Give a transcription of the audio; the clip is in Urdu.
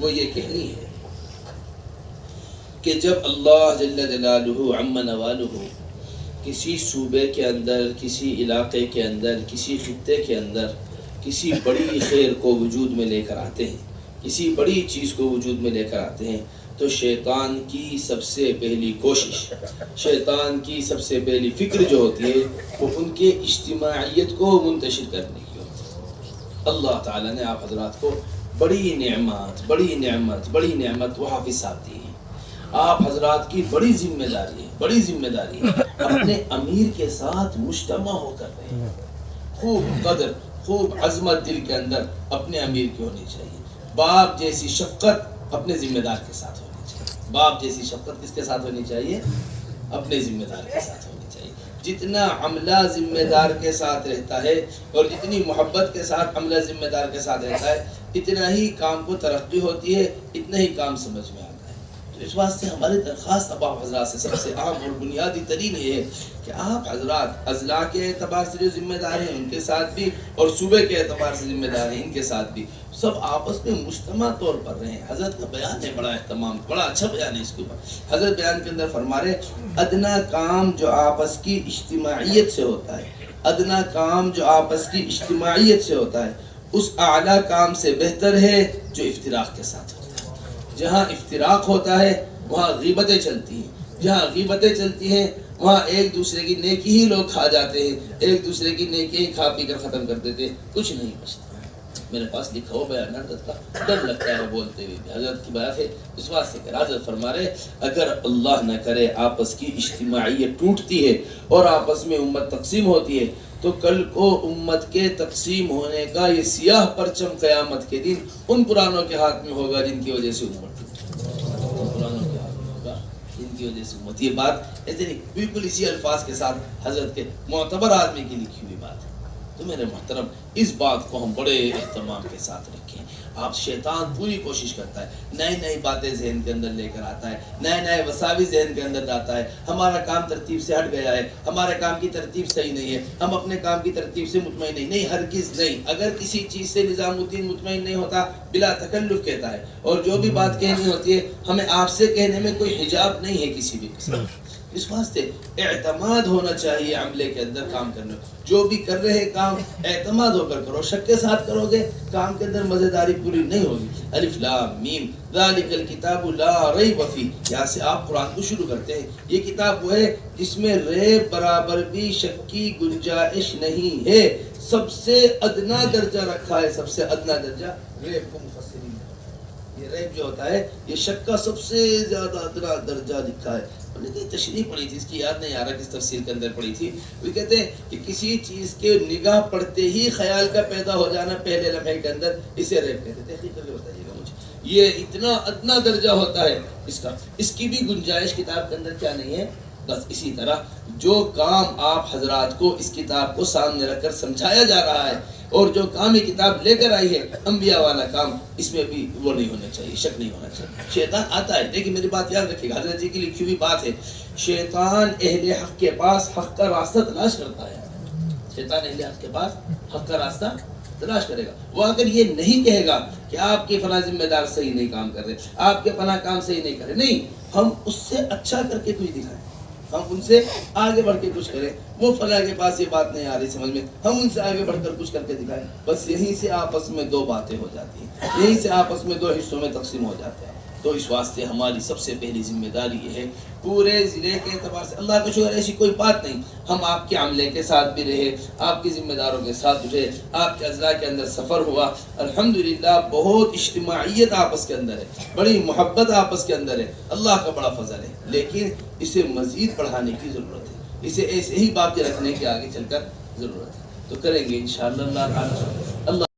وہ یہ کہنی ہے کہ جب اللہ جل جلالہ عم نوالہ کسی صوبے کے اندر، کسی علاقے کے اندر، کسی خطے کے اندر کسی بڑی خیر کو وجود میں لے کر آتے ہیں، کسی بڑی چیز کو وجود میں لے کر آتے ہیں، تو شیطان کی سب سے پہلی کوشش، شیطان کی سب سے پہلی فکر جو ہوتی ہے وہ ان کے اجتماعیت کو منتشر کرنے کی ہوتی ہے۔ اللہ تعالیٰ نے آپ حضرات کو بڑی نعمت وہ حافظ صاحب دی ہے۔ آپ حضرات کی بڑی ذمہ داری ہے اپنے امیر کے ساتھ مجتمع ہو کر رہے ہیں۔ خوب قدر، خوب عظمت دل کے اندر اپنے امیر کی ہونی چاہیے۔ باپ جیسی شفقت اپنے ذمہ دار کے ساتھ ہونی چاہیے۔ باپ جیسی شفقت کس کے ساتھ ہونی چاہیے؟ اپنے ذمہ دار کے ساتھ ہونی چاہیے۔ جتنا عملہ ذمہ دار کے ساتھ رہتا ہے اور جتنی محبت کے ساتھ عملہ ذمہ دار کے ساتھ رہتا ہے، اتنا ہی کام کو ترقی ہوتی ہے، اتنا ہی کام سمجھ میں آتا ہے۔ تو اس واسطے ہماری درخواست اب آپ حضرات سے سب سے اہم اور بنیادی ترین یہ ہے کہ آپ حضرات اضلاع کے اعتبار سے جو ذمہ دار ہیں ان کے ساتھ بھی، اور صوبے کے اعتبار سے ذمہ دار ہیں ان کے ساتھ بھی، سب آپس میں مجتمع طور پر رہیں۔ حضرت کا بیان ہے بڑا اہتمام، بڑا اچھا بیان ہے اس کے اوپر۔ حضرت بیان کے اندر فرما رہے ادنا کام جو آپس کی اجتماعیت سے ہوتا ہے، ادنا کام جو آپس کی اجتماعیت سے ہوتا ہے، اس اعلیٰ کام سے بہتر ہے جو افتراق کے ساتھ ہوتا ہے۔ جہاں افتراق ہوتا ہے وہاں غیبتیں چلتی ہیں، جہاں غیبتیں چلتی ہیں وہاں ایک دوسرے کی نیکی ہی لوگ کھا جاتے ہیں، ایک دوسرے کی نیکی ہی کھا پی کر ختم کر دیتے ہیں، کچھ نہیں بچتا۔ میرے پاس لکھا ہو بیان حضرت کا، ڈر لگتا ہے بولتے ہوئے بھی، حضرت کی بات ہے اس واسطے کہ حضرت فرما رہے اگر اللہ نہ کرے آپس کی اجتماعیت ٹوٹتی ہے اور آپس میں امت تقسیم ہوتی ہے تو کل کو امت کے تقسیم ہونے کا یہ سیاہ پرچم قیامت کے دن ان پرانوں کے ہاتھ میں ہوگا جن کی وجہ سے امت ٹوٹی، ان پرانوں کے ہاتھ میں ہوگا جن کی وجہ سے امت۔ یہ بات ایسے نہیں، بالکل اسی الفاظ کے ساتھ حضرت کے معتبر آدمی کی لکھی ہوئی بات ہے۔ تو میرے محترم اس بات کو ہم بڑے اہتمام کے ساتھ رکھیں۔ آپ شیطان پوری کوشش کرتا ہے، نئی نئی باتیں ذہن کے اندر لے کر آتا ہے، نئے نئے وساوی ذہن کے اندر لاتا ہے۔ ہمارا کام ترتیب سے ہٹ گیا ہے، ہمارے کام کی ترتیب صحیح نہیں ہے، ہم اپنے کام کی ترتیب سے مطمئن نہیں، ہرگز نہیں۔ اگر کسی چیز سے نظام الدین مطمئن نہیں ہوتا بلا تکلف کہتا ہے، اور جو بھی بات کہنی ہوتی ہے ہمیں آپ سے کہنے میں کوئی حجاب نہیں ہے کسی بھی قسم۔ اس واسطے اعتماد ہونا چاہیے عملے کے اندر کام کرنے، جو بھی کر رہے کام اعتماد ہو کر کرو، شک کے ساتھ کرو گے کام کے اندر مزیداری پوری نہیں ہوگی۔ الف لام میم ذالک الکتاب لا ریب فیہ، یہاں سے آپ قرآن کو شروع کرتے ہیں۔ یہ کتاب وہ ہے جس میں ریب برابر بھی شک کی گنجائش نہیں ہے، سب سے ادنا درجہ رکھا ہے، سب سے ادنا درجہ ریب کو مفسرین نے، یہ ریب جو ہوتا ہے یہ شک کا سب سے زیادہ ادنا درجہ لکھا ہے۔ تشریح پڑھی تھی، اس کی یاد نہیں آ رہا کس تفسیر کے اندر پڑھی تھی، وہ کہتے ہیں کہ کسی چیز کے نگاہ پڑتے ہی خیال کا پیدا ہو جانا پہلے لمحے کے اندر، اسے ریب کہتے ہیں۔ تحقیق کر کے بتائیے گا مجھے، یہ اتنا ادنا درجہ ہوتا ہے اس کا، اس کی بھی گنجائش کتاب کے اندر کیا نہیں ہے۔ بس اسی طرح جو کام آپ حضرات کو اس کتاب کو سامنے رکھ کر سمجھایا جا رہا ہے اور جو کام یہ کتاب لے کر آئی ہے انبیاء والا کام، اس میں بھی وہ نہیں ہونا چاہیے، شک نہیں ہونا چاہیے۔ شیطان آتا ہے، دیکھیں میری بات یاد رکھیے گا، حضرت جی کی لکھی ہوئی بات ہے، شیطان اہل حق کے پاس حق کا راستہ تلاش کرتا ہے۔ شیطان اہل حق کے پاس حق کا راستہ تلاش کرے گا۔ وہ اگر یہ نہیں کہے گا کہ آپ کے فلاں ذمہ دار صحیح نہیں کام کر رہے، آپ کے فلاں کام صحیح نہیں کر رہے، نہیں، ہم اس سے اچھا کر کے کچھ دکھائیں، ہم ان سے آگے بڑھ کے کچھ کریں۔ وہ فلاں کے پاس یہ بات نہیں آ رہی سمجھ میں، ہم ان سے آگے بڑھ کر کچھ کر کے دکھائیں۔ بس یہیں سے آپس میں دو باتیں ہو جاتی ہیں، یہیں سے آپس میں دو حصوں میں تقسیم ہو جاتے ہیں۔ تو اس واسطے ہماری سب سے پہلی ذمہ داری یہ ہے، پورے ضلع کے اعتبار سے اللہ کا شکر ایسی کوئی بات نہیں، ہم آپ کے عملے کے ساتھ بھی رہے، آپ کے ذمہ داروں کے ساتھ رہے، آپ کے اضلاع کے اندر سفر ہوا، الحمدللہ بہت اجتماعیت آپس کے اندر ہے، بڑی محبت آپس کے اندر ہے، اللہ کا بڑا فضل ہے۔ لیکن اسے مزید بڑھانے کی ضرورت ہے، اسے ایسے ہی باقی رکھنے کے آگے چل کر ضرورت ہے۔ تو کریں گے انشاءاللہ اللہ تعالی۔ اللہ